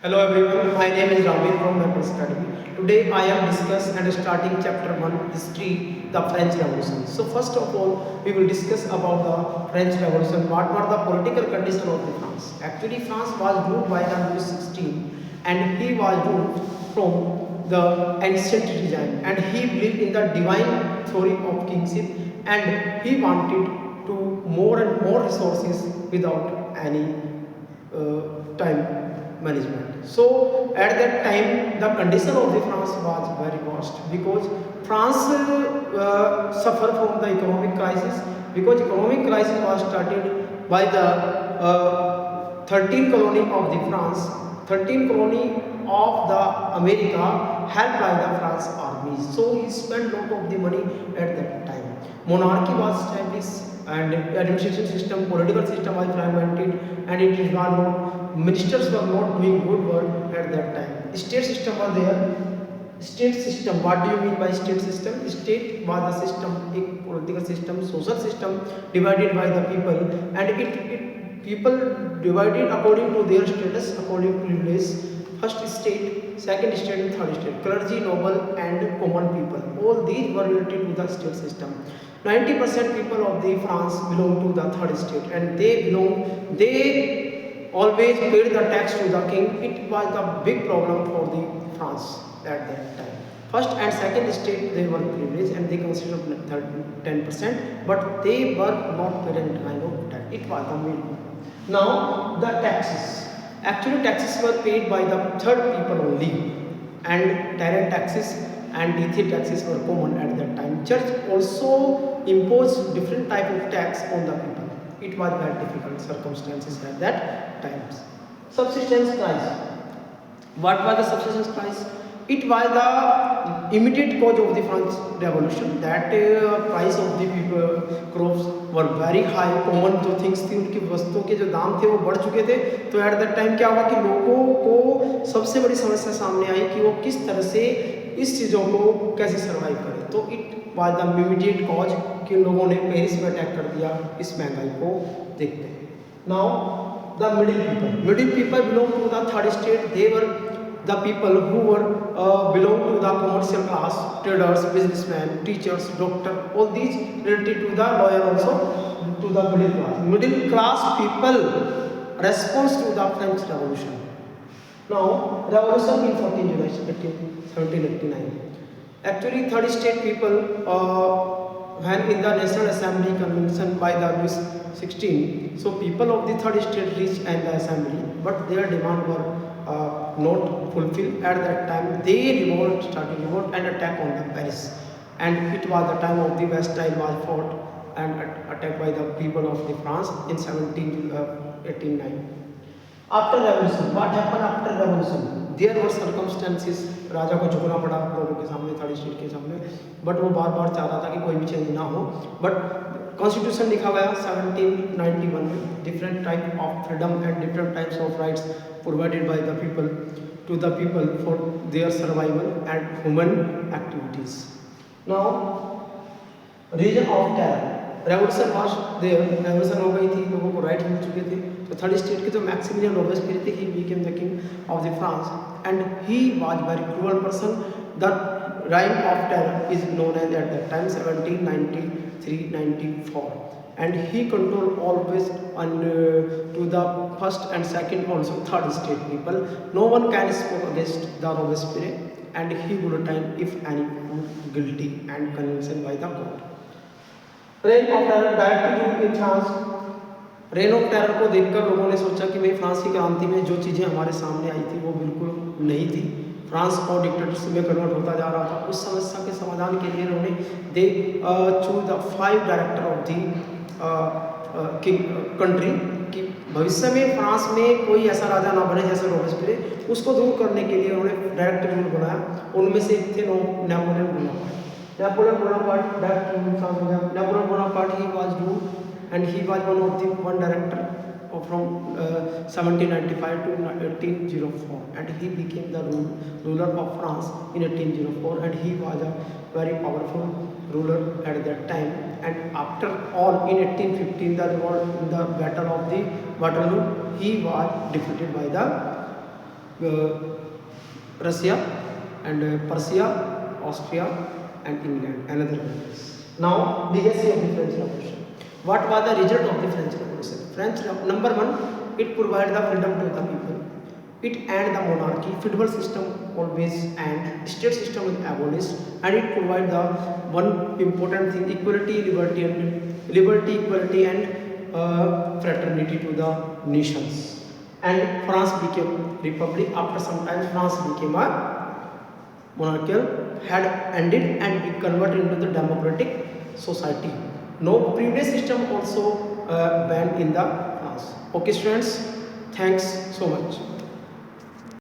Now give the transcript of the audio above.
Hello everyone, my name is Ramir from Mappers Academy. Today I am discuss and starting chapter 1 history, the French Revolution. So first of all we will discuss about the French Revolution. What were the political condition of the France? Actually France was ruled by the Louis XVI and he was ruled from the ancient regime and he believed in the divine theory of kingship and he wanted to more and more resources without any time management. So at that time the condition of the France was very worst because France suffered from the economic crisis because economic crisis was started by the 13 colony of the France, 13 colony of the America helped by the France armies. So he spent lot of the money at that time. Monarchy was established and administration system, political system was fragmented and it is not, ministers were not doing good work at that time. State system was there. State system, what do you mean by state system? State was the system, a political system, social system divided by the people and it people divided according to their status, according to privilege. First state, second state and third state, clergy, noble and common people. All these were related to the state system. 90% people of the France belong to the third state and they always paid the tax to the king. It was the big problem for the France at that time. First and second state they were privileged and they considered 10%, but they were not paid kind of tax. It was the middle. Now the taxes. Actually taxes were paid by the third people only and direct taxes and ethic taxes were common at that time. Church also imposed different type of tax on the people. It was very difficult circumstances at that times. Subsistence price. What was the subsistence price? It was the immediate cause of the French Revolution that price of the crops were very high. Common जो things थी उनकी वस्तुओं के जो दाम थे वो बढ़ चुके थे. तो एट दैट टाइम क्या हुआ कि लोगों को सबसे बड़ी समस्या सामने आई कि वो किस तरह से इस चीज़ों को कैसे सर्वाइव करें. तो it was the immediate cause कि लोगों ने पेरिस में अटैक कर दिया इस महंगाई को देखते हैं. Now the middle people belong to the third state. They were the people who were belong to the commercial class, traders, businessmen, teachers, doctor, all these related to the lawyer also to the middle class. Middle class people response to the French Revolution. Now revolution in 14 July 1789. Actually third state people when in the National Assembly convention by the Louis XVI, so people of the third state reached in the assembly, but their demand were not fulfilled at that time. They started revolt and attack on the Paris, and it was the time of the Bastille was fought and attacked by the people of the France in 1789. After revolution, what happened after revolution? There were circumstances. राजा को झुकना पड़ा लोगों के सामने, third state के सामने, but वो बार बार चाह रहा था कि कोई भी चेंज ना हो. बट कॉन्स्टिट्यूशन लिखा गया 1791 में. Different type of freedom and different types of rights provided by the people to the people for their survival and human activities. Now, region of terror. Revolution was there. Revolution हो गई थी, लोगों को right मिल चुके थे. तो third state के जो मैक्सिमिलियन रोबेस्पियर थे, he became the king of the France and he was very cruel person. The reign of terror is known as at that time 1793-94. And he controlled always and to the first and second also third state people. No one can speak against the Robespierre and he guillotined if any guilty and conviction by the court. Rain of terror direct rule in France. Rain of terror को देखकर लोगों ने सोचा कि भाई France की क्रांति में जो चीज़ें हमारे सामने आई थी वो बिल्कुल नहीं थी. फ्रांस और डिक्टेटरशिप में कन्वर्ट होता जा रहा था. उस समस्या के समाधान के लिए उन्होंने they choose the 5 director of the country कि भविष्य में फ्रांस में कोई ऐसा राजा ना बने जैसे रोबेस्पियर. उसको दूर करने के लिए उन्होंने डायरेक्ट रूल बनाया. उनमें से एक थे Napoleon Bonaparte. Napoleon Bonaparte that France हो गया. Napoleon Bonaparte he was ruled and he was one director from 1795 to 1804 and he became the ruler of France in 1804 and he was a very powerful ruler at that time. And after all in 1815 the battle of the Waterloo he was defeated by the Russia and Persia, Austria and England, another countries. Now legacy of the French Revolution. What was the result of the French Revolution? Number one, it provided the freedom to the people. It ended the monarchy, feudal system always, and state system was abolished, and it provided the one important thing: equality, equality, and fraternity to the nations. And France became republic. After some time, France became a monarchical, had ended, and it converted into the democratic society. No previous system also banned in the France. Okay, students, thanks so much.